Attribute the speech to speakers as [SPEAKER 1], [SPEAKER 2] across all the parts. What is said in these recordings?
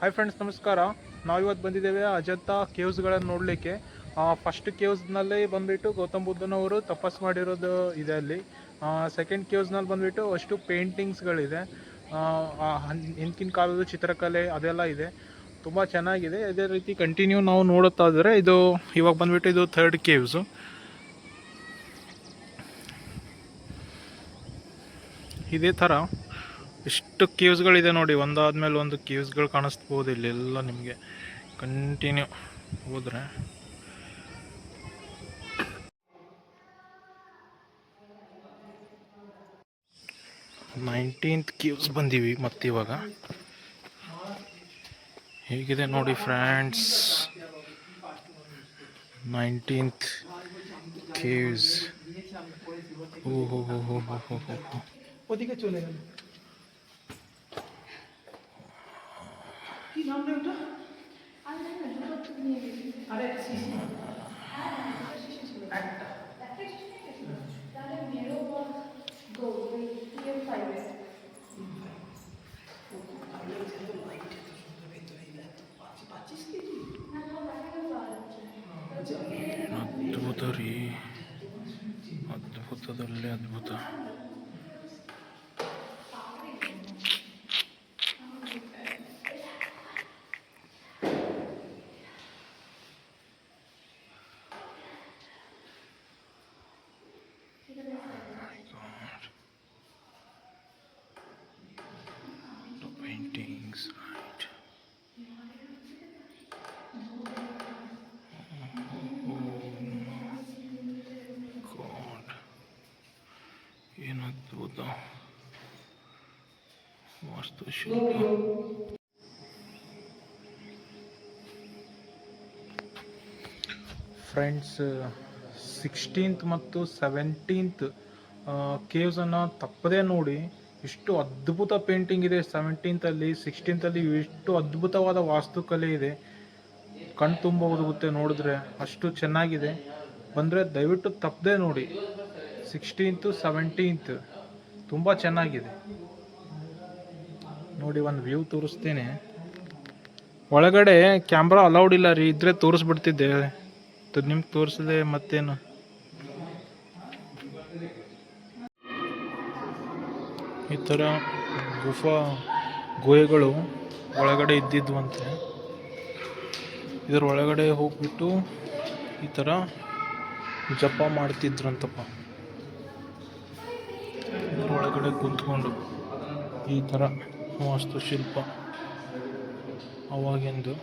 [SPEAKER 1] Hi friends, ನಮಸ್ಕಾರ. ನಾವಿವತ್ತು ಬಂದಿದ್ದೇವೆ ಅಜಂತಾ ಕೇವ್ಸ್ಗಳನ್ನು ನೋಡಲಿಕ್ಕೆ. ಫಸ್ಟ್ ಕೇವ್ಸ್ನಲ್ಲಿ ಬಂದುಬಿಟ್ಟು ಗೌತಮ್ ಬುದ್ಧನವರು ತಪಸ್ ಮಾಡಿರೋದು ಇದೆ ಅಲ್ಲಿ. ಸೆಕೆಂಡ್ ಕೇವ್ಸ್ನಲ್ಲಿ ಬಂದುಬಿಟ್ಟು ಅಷ್ಟು ಪೇಂಟಿಂಗ್ಸ್ಗಳಿದೆ, ಹಿಂದಿನ ಕಾಲದ ಚಿತ್ರಕಲೆ ಅದೆಲ್ಲ ಇದೆ. ತುಂಬ ಚೆನ್ನಾಗಿದೆ. ಇದೇ ರೀತಿ ಕಂಟಿನ್ಯೂ ನಾವು ನೋಡುತ್ತಾ ಇದ್ದರೆ ಇದು ಇವಾಗ ಬಂದುಬಿಟ್ಟು ಇದು ಥರ್ಡ್ ಕೇವ್ಸು. ಇದೇ ಥರ ಎಷ್ಟು ಕೇವ್ಸ್ಗಳಿದೆ ನೋಡಿ, ಒಂದಾದ್ಮೇಲೆ ಒಂದು ಕೇವ್ಸ್ಗಳು ಕಾಣಿಸ್ಬೋದು ಇಲ್ಲೆಲ್ಲ ನಿಮಗೆ ಕಂಟಿನ್ಯೂ ಹೋದರೆ. 19th ಕೇವ್ಸ್ ಬಂದೀವಿ ಮತ್ತೆ ಇವಾಗ. ಹೇಗಿದೆ ನೋಡಿ ಫ್ರೆಂಡ್ಸ್, 19th ಕೇವ್ಸ್. ಓಹೋ ಹೋ ಹೋ ಹೋ ಹೋ ಹೋ ಹೋ. ಅದ್ಭುತ ರೀ, ಅದ್ಭುತದಲ್ಲೇ ಅದ್ಭುತ. Paintings, right? God, ಏನು ಅದ್ಭುತ ವಾಸ್ತುಶಿಲ್ಪ. ಫ್ರೆಂಡ್ಸ್, 16th ಮತ್ತು 17th ಕೇವ್ಸನ್ನು ತಪ್ಪದೇ ನೋಡಿ. ಎಷ್ಟು ಅದ್ಭುತ ಪೇಂಟಿಂಗ್ ಇದೆ 17th, 16th ಎಷ್ಟು ಅದ್ಭುತವಾದ ವಾಸ್ತುಕಲೆ ಇದೆ. ಕಣ್ ತುಂಬ ಹೋಗುತ್ತೆ ನೋಡಿದ್ರೆ, ಅಷ್ಟು ಚೆನ್ನಾಗಿದೆ. ಬಂದರೆ ದಯವಿಟ್ಟು ತಪ್ಪದೇ ನೋಡಿ. 16th, 17th ತುಂಬ ಚೆನ್ನಾಗಿದೆ ನೋಡಿ. ಒಂದು ವ್ಯೂ ತೋರಿಸ್ತೇನೆ. ಒಳಗಡೆ ಕ್ಯಾಮ್ರಾ ಅಲೌಡ್ ಇಲ್ಲ ರೀ, ಇದ್ರೆ ತೋರಿಸ್ಬಿಡ್ತಿದ್ದೆ. ನಿಮ್ಗೆ ತೋರಿಸಿದೆ ಮತ್ತೇನು. ಈ ಥರ ಗುಹೆಗಳು ಒಳಗಡೆ ಇದ್ದಿದ್ವಂತೆ. ಇದರ ಒಳಗಡೆ ಹೋಗ್ಬಿಟ್ಟು ಈ ಥರ ಜಪ ಮಾಡ್ತಿದ್ರಂತಪ್ಪ. ಇದರ ಒಳಗಡೆ ಕುಂತ್ಕೊಂಡು ಈ ಥರ ವಾಸ್ತುಶಿಲ್ಪ ಅವಾಗಿಂದು.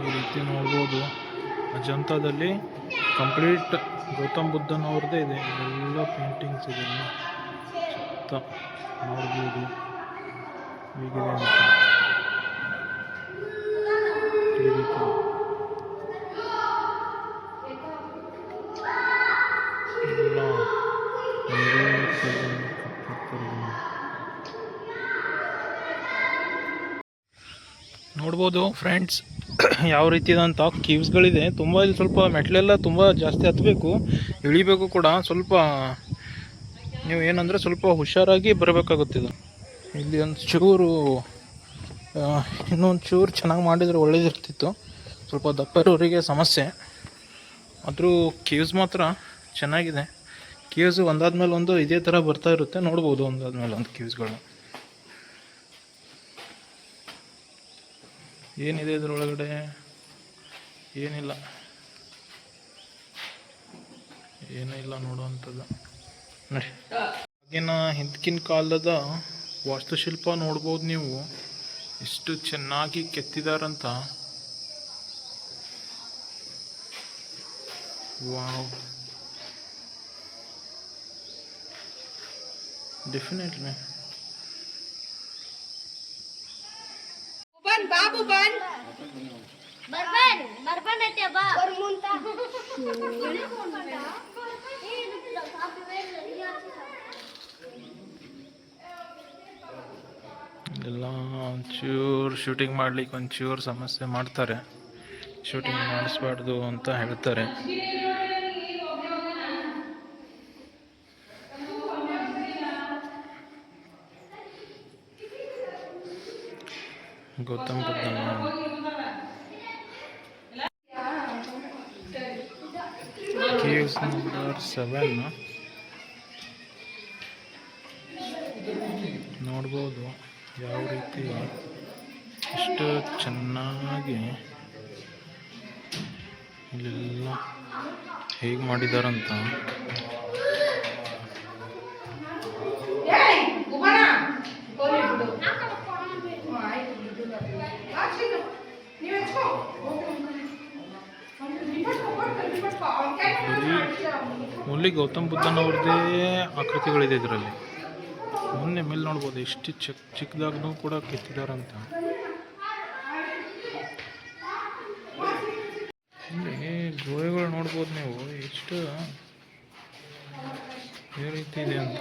[SPEAKER 1] ಈ ರೀತಿ ನೋಡ್ಬೋದು. ಅಜಂತಾದಲ್ಲಿ ಕಂಪ್ಲೀಟ್ ಗೌತಮ್ ಬುದ್ಧನವ್ರದ್ದೇ ಇದೆ, ಎಲ್ಲ ಪೇಂಟಿಂಗ್ಸ್ ಇದೆ. ಸುತ್ತ ನೋಡ್ಬೋದು ಹೇಗಿದೆ ಅಂತ. ಈ ರೀತಿ ಎಲ್ಲ ಒಂದೇ ನೋಡ್ಬೋದು ಫ್ರೆಂಡ್ಸ್ ಯಾವ ರೀತಿ ಇದಂಥ ಕೇವ್ಸ್ಗಳಿದೆ. ತುಂಬ ಇಲ್ಲಿ ಸ್ವಲ್ಪ ಮೆಟ್ಲೆಲ್ಲ ತುಂಬ ಜಾಸ್ತಿ ಹತ್ತಬೇಕು, ಇಳಿಬೇಕು ಕೂಡ. ಸ್ವಲ್ಪ ನೀವು ಏನಂದರೆ ಸ್ವಲ್ಪ ಹುಷಾರಾಗಿ ಬರಬೇಕಾಗುತ್ತಿದೆ. ಇಲ್ಲಿ ಒಂದು ಚೂರು ಇನ್ನೊಂದು ಚೂರು ಚೆನ್ನಾಗಿ ಮಾಡಿದರೆ ಒಳ್ಳೇದಿರ್ತಿತ್ತು. ಸ್ವಲ್ಪ ದಪ್ಪ ಇರೋರಿಗೆ ಸಮಸ್ಯೆ. ಆದರೂ ಕೇವ್ಸ್ ಮಾತ್ರ ಚೆನ್ನಾಗಿದೆ. ಕೇವ್ಸ್ ಒಂದಾದ್ಮೇಲೆ ಒಂದು ಇದೇ ಥರ ಬರ್ತಾ ಇರುತ್ತೆ, ನೋಡ್ಬೋದು ಒಂದಾದ್ಮೇಲೆ ಒಂದು ಕೇವ್ಸ್ಗಳು. ಏನಿದೆ ಇದರೊಳಗಡೆ? ಏನಿಲ್ಲ, ಏನೂ ಇಲ್ಲ ನೋಡುವಂಥದ್ದು. ನೋಡಿ, ಆಗಿನ ಹಿಂದಿನ ಕಾಲದ ವಾಸ್ತುಶಿಲ್ಪ ನೋಡ್ಬೋದು ನೀವು, ಎಷ್ಟು ಚೆನ್ನಾಗಿ ಕೆತ್ತಿದಾರಂತ. Wow, definitely.
[SPEAKER 2] Babu ban. Barban ate ba. Barmunta.
[SPEAKER 1] ಎಲ್ಲ ಒಂಚೂರು ಶೂಟಿಂಗ್ ಮಾಡ್ಲಿಕ್ಕೆ ಒಂಚೂರು ಸಮಸ್ಯೆ ಮಾಡ್ತಾರೆ, ಶೂಟಿಂಗ್ ಮಾಡಿಸ್ಬಾರ್ದು ಅಂತ ಹೇಳ್ತಾರೆ. ಗೌತಮ್ ಬುದ್ಧ ಕೇವ್ಸ್ ನಂಬರ್ 7 ನೋಡ್ಬೋದು ಯಾವ ರೀತಿ ಎಷ್ಟು ಚೆನ್ನಾಗಿ ಇಲ್ಲೆಲ್ಲ ಹೇಗೆ ಮಾಡಿದಾರಂತ. ಓನ್ಲಿ ಗೌತಮ್ ಬುದ್ಧನವ್ರದ್ದೇ ಆಕೃತಿಗಳಿದೆ ಇದರಲ್ಲಿ. ಮೊನ್ನೆ ಮೇಲೆ ನೋಡ್ಬೋದು ಎಷ್ಟು ಚಿಕ್ಕದಾಗೂ ಕೂಡ ಕೆತ್ತಿದಾರಂತ. ಇಲ್ಲಿ ಗುಹೆಗಳು ನೋಡ್ಬೋದು ನೀವು ಎಷ್ಟು ಯಾವ ರೀತಿ ಇದೆ ಅಂತ.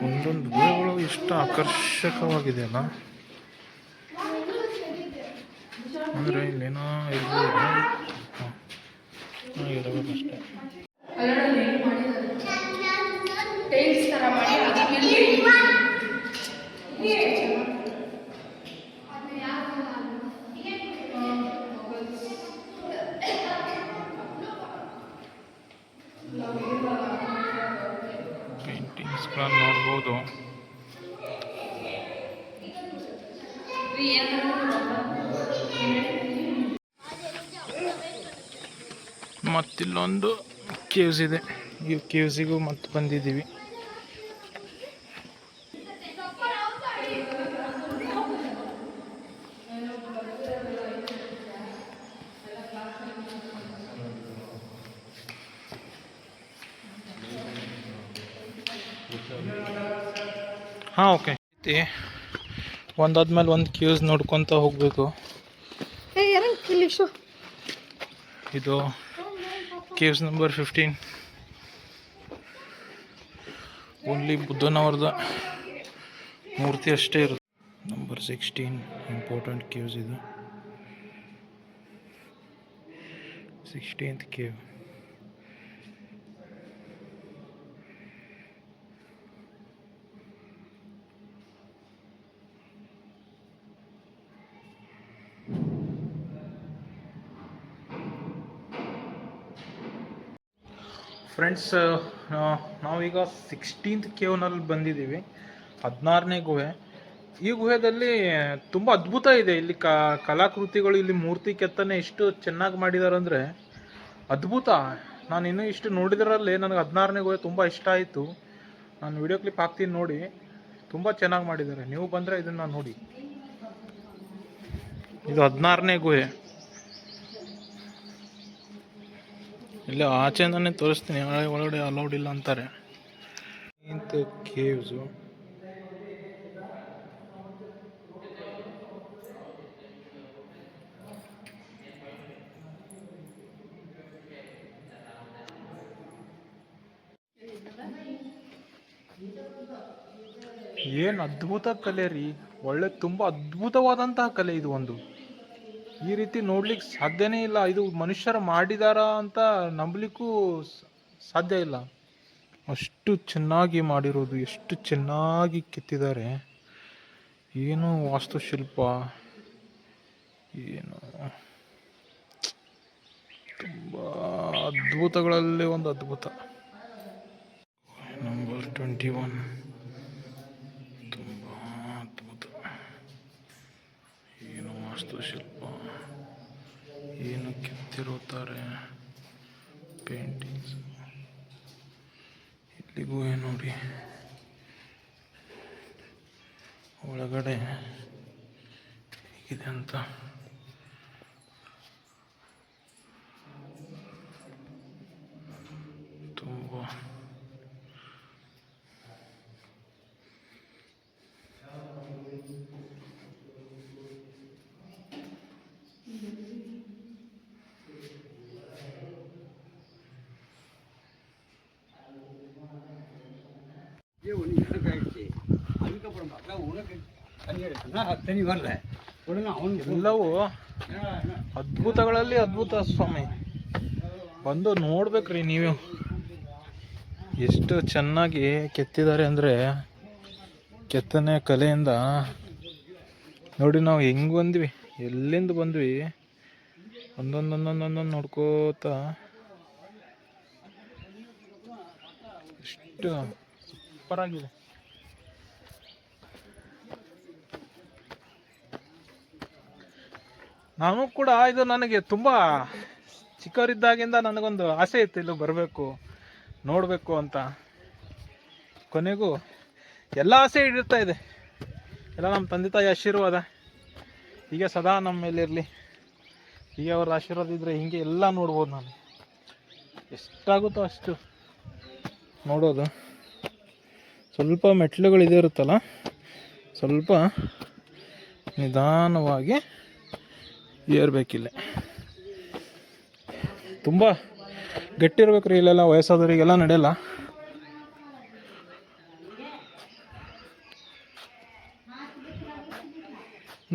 [SPEAKER 1] ಒಂದೊಂದು ಗುಹೆಗಳು ಎಷ್ಟು ಆಕರ್ಷಕವಾಗಿದೆ ಅಲ್ಲ. ಅಂದರೆ ಇಲ್ಲೇನೋ ಇರ್ಬೋದು, ಇರಬೇಕಷ್ಟೇ. ಪೇಂಟಿಂಗ್ಸ್ಗಳನ್ನು ನೋಡ್ಬೋದು. ಮತ್ತಿಲ್ಲೊಂದು ಕೇವ್ಸ್ ಇದೆ. ಈ ಕೇವ್ಸಿಗೂ ಮತ್ತೆ ಬಂದಿದ್ದೀವಿ. ಹಾಂ, ಓಕೆ. ಒಂದಾದ್ಮೇಲೆ ಒಂದು ಕೇವ್ಸ್ ನೋಡ್ಕೊತ ಹೋಗಬೇಕು. ಇದು ಕೇವ್ಸ್ ನಂಬರ್ 15. ಓನ್ಲಿ ಬುದ್ಧನವ್ರದ ಮೂರ್ತಿ ಅಷ್ಟೇ ಇರುತ್ತೆ. ನಂಬರ್ 16 ಇಂಪಾರ್ಟೆಂಟ್ ಕೇವ್ಸ್ ಇದು. 16th cave. ಫ್ರೆಂಡ್ಸ್, ನಾವೀಗ 16th ಕೇವ್ನಲ್ಲಿ ಬಂದಿದ್ದೀವಿ. 16ನೇ ಗುಹೆ. ಈ ಗುಹೆಯಲ್ಲಿ ತುಂಬ ಅದ್ಭುತ ಇದೆ. ಇಲ್ಲಿ ಕಲಾಕೃತಿಗಳು, ಇಲ್ಲಿ ಮೂರ್ತಿ ಕೆತ್ತನೆ ಎಷ್ಟು ಚೆನ್ನಾಗಿ ಮಾಡಿದ್ದಾರೆ ಅಂದರೆ ಅದ್ಭುತ. ನಾನು ಇನ್ನೂ ಇಷ್ಟು ನೋಡಿದ್ರಲ್ಲಿ ನನಗೆ 16ನೇ ಗುಹೆ ತುಂಬ ಇಷ್ಟ ಆಯಿತು. ನಾನು ವಿಡಿಯೋ ಕ್ಲಿಪ್ ಹಾಕ್ತೀನಿ ನೋಡಿ. ತುಂಬ ಚೆನ್ನಾಗಿ ಮಾಡಿದ್ದಾರೆ. ನೀವು ಬಂದರೆ ಇದನ್ನು ನೋಡಿ. ಇದು 16ನೇ ಗುಹೆ. ಇಲ್ಲ ಆಚೆಯಿಂದನೇ ತೋರಿಸ್ತೀನಿ, ಒಳಗಡೆ ಅಲೌಡ್ ಇಲ್ಲ ಅಂತಾರೆ. ಇಂಥ ಕೇವ್ಸು ಏನು ಅದ್ಭುತ ಕಲೆ ರೀ. ಒಳ್ಳೆ ತುಂಬ ಅದ್ಭುತವಾದಂತಹ ಕಲೆ ಇದು. ಒಂದು ಈ ರೀತಿ ನೋಡ್ಲಿಕ್ಕೆ ಸಾಧ್ಯನೇ ಇಲ್ಲ. ಇದು ಮನುಷ್ಯರು ಮಾಡಿದಾರ ಅಂತ ನಂಬಲಿಕ್ಕೂ ಸಾಧ್ಯ ಇಲ್ಲ. ಅಷ್ಟು ಚೆನ್ನಾಗಿ ಮಾಡಿರೋದು, ಎಷ್ಟು ಚೆನ್ನಾಗಿ ಕೆತ್ತಿದ್ದಾರೆ. ಏನು ವಾಸ್ತುಶಿಲ್ಪ, ಏನು ತುಂಬ ಅದ್ಭುತಗಳಲ್ಲಿ ಒಂದು ಅದ್ಭುತ. ನಂಬರ್ 21 ತುಂಬ ಅದ್ಭುತ. ಏನು ವಾಸ್ತುಶಿಲ್ಪ, ಏನು ಕೆತ್ತಿರುತ್ತಾರೆ ಪೇಂಟಿಂಗ್ಸ್. ಇಲ್ಲಿಗೂ ನೋಡಿ ಒಳಗಡೆ ಹೇಗಿದೆ ಅಂತ. ತುಂಬ ಎಲ್ಲವೂ ಅದ್ಭುತಗಳಲ್ಲಿ ಅದ್ಭುತ ಸ್ವಾಮಿ. ಬಂದು ನೋಡ್ಬೇಕ್ರಿ ನೀವು, ಎಷ್ಟು ಚೆನ್ನಾಗಿ ಕೆತ್ತಿದ್ದಾರೆ ಅಂದರೆ ಕೆತ್ತನೆ ಕಲೆಯಿಂದ. ನೋಡಿ ನಾವು ಹೆಂಗೆ ಬಂದ್ವಿ, ಎಲ್ಲಿಂದ ಬಂದ್ವಿ, ಒಂದೊಂದೊಂದೊಂದೊಂದೊಂದು ನೋಡ್ಕೋತಾ ಎಷ್ಟು ಸೂಪರಾಗಿದೆ. ನಾನು ಕೂಡ ಇದು ನನಗೆ ತುಂಬ ಚಿಕ್ಕವರಿದ್ದಾಗಿಂದ ನನಗೊಂದು ಆಸೆ ಇತ್ತು, ಇಲ್ಲಿ ಬರಬೇಕು ನೋಡಬೇಕು ಅಂತ. ಕೊನೆಗೂ ಎಲ್ಲ ಆಸೆ ಈಡೇರ್ತಾ ಇದೆ. ಎಲ್ಲ ನಮ್ಮ ತಂದೆ ತಾಯಿ ಆಶೀರ್ವಾದ ಹೀಗೆ ಸದಾ ನಮ್ಮ ಮೇಲೆ ಇರಲಿ. ಹೀಗೆ ಅವ್ರ ಆಶೀರ್ವಾದ ಇದ್ದರೆ ಹಿಂಗೆ ಎಲ್ಲ ನೋಡ್ಬೋದು. ನಾನು ಎಷ್ಟಾಗುತ್ತೋ ಅಷ್ಟು ನೋಡೋದು. ಸ್ವಲ್ಪ ಮೆಟ್ಲುಗಳು ಇದೇ ಇರುತ್ತಲ್ಲ, ಸ್ವಲ್ಪ ನಿಧಾನವಾಗಿ ಏರ್ಬೇಕಿಲ್ಲ. ತುಂಬ ಗಟ್ಟಿರ್ಬೇಕ್ರಿ, ಇಲ್ಲೆಲ್ಲ ವಯಸ್ಸಾದವರಿಗೆಲ್ಲ ನಡೆಯಲ್ಲ.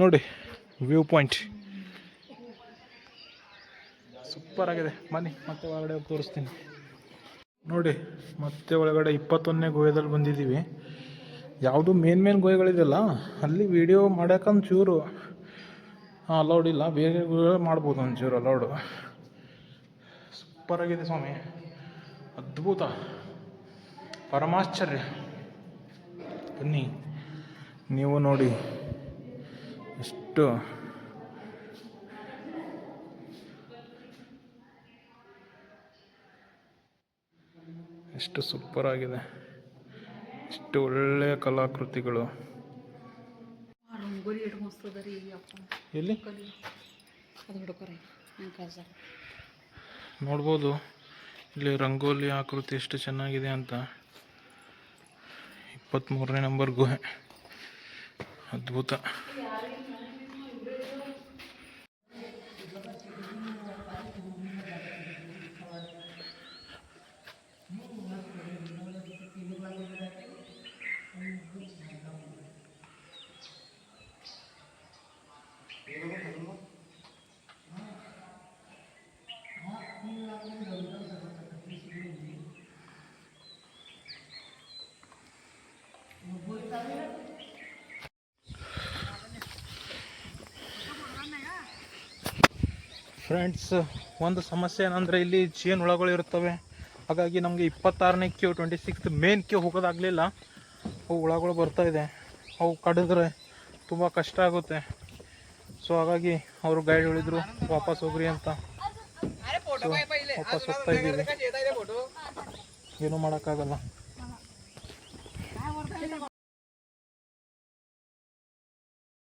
[SPEAKER 1] ನೋಡಿ ವ್ಯೂ ಪಾಯಿಂಟ್ ಸೂಪರ್ ಆಗಿದೆ. ಬನ್ನಿ ಮತ್ತೆ ಒಳಗಡೆ ಹೋಗಿ ತೋರಿಸ್ತೀನಿ. ನೋಡಿ ಮತ್ತೆ ಒಳಗಡೆ 21ನೇ ಗುಹೆದಲ್ಲಿ ಬಂದಿದ್ದೀವಿ. ಯಾವುದು ಮೇನ್ ಗುಹೆಗಳಿದೆಯಲ್ಲ ಅಲ್ಲಿ ವಿಡಿಯೋ ಮಾಡೋಕ್ಕಂದು ಚೂರು ಅಲೌಡ್ ಇಲ್ಲ, ಬೇರೆ ಗುಹೆ ಮಾಡ್ಬೋದು ಒಂಚೂರು ಅಲೌಡು. ಸೂಪರಾಗಿದೆ ಸ್ವಾಮಿ, ಅದ್ಭುತ, ಪರಮಾಶ್ಚರ್ಯ. ಬನ್ನಿ ನೀವು ನೋಡಿ ಎಷ್ಟು ಸೂಪರಾಗಿದೆ, ಎಷ್ಟು ಒಳ್ಳೆಯ ಕಲಾಕೃತಿಗಳು. ಎಲ್ಲಿ ನೋಡ್ಬೋದು ಇಲ್ಲಿ ರಂಗೋಲಿ ಆಕೃತಿ ಎಷ್ಟು ಚೆನ್ನಾಗಿದೆ ಅಂತ. 23ನೇ ನಂಬರ್ ಗುಹೆ, ಅದ್ಭುತ. ಫ್ರೆಂಡ್ಸ್, ಒಂದು ಸಮಸ್ಯೆ ಏನಂದರೆ ಇಲ್ಲಿ ಚೇನ್ ಹುಳಗಳು ಇರ್ತವೆ. ಹಾಗಾಗಿ ನಮಗೆ 26ನೇ ಕ್ಯೂ 26th ಮೇನ್ ಕ್ಯೂ ಹೋಗೋದಾಗಲಿಲ್ಲ. ಅವು ಹುಳಗಳು ಬರ್ತಾಯಿದೆ, ಅವು ಕಡಿದ್ರೆ ತುಂಬ ಕಷ್ಟ ಆಗುತ್ತೆ. ಸೊ ಹಾಗಾಗಿ ಅವರು ಗೈಡ್ ಹೇಳಿದರು ವಾಪಸ್ ಹೋಗ್ರಿ ಅಂತ. ಸೊ ವಾಪಸ್ ಹೋಗ್ತಾ ಇದ್ದೀವಿ, ಏನೂ ಮಾಡೋಕ್ಕಾಗಲ್ಲ.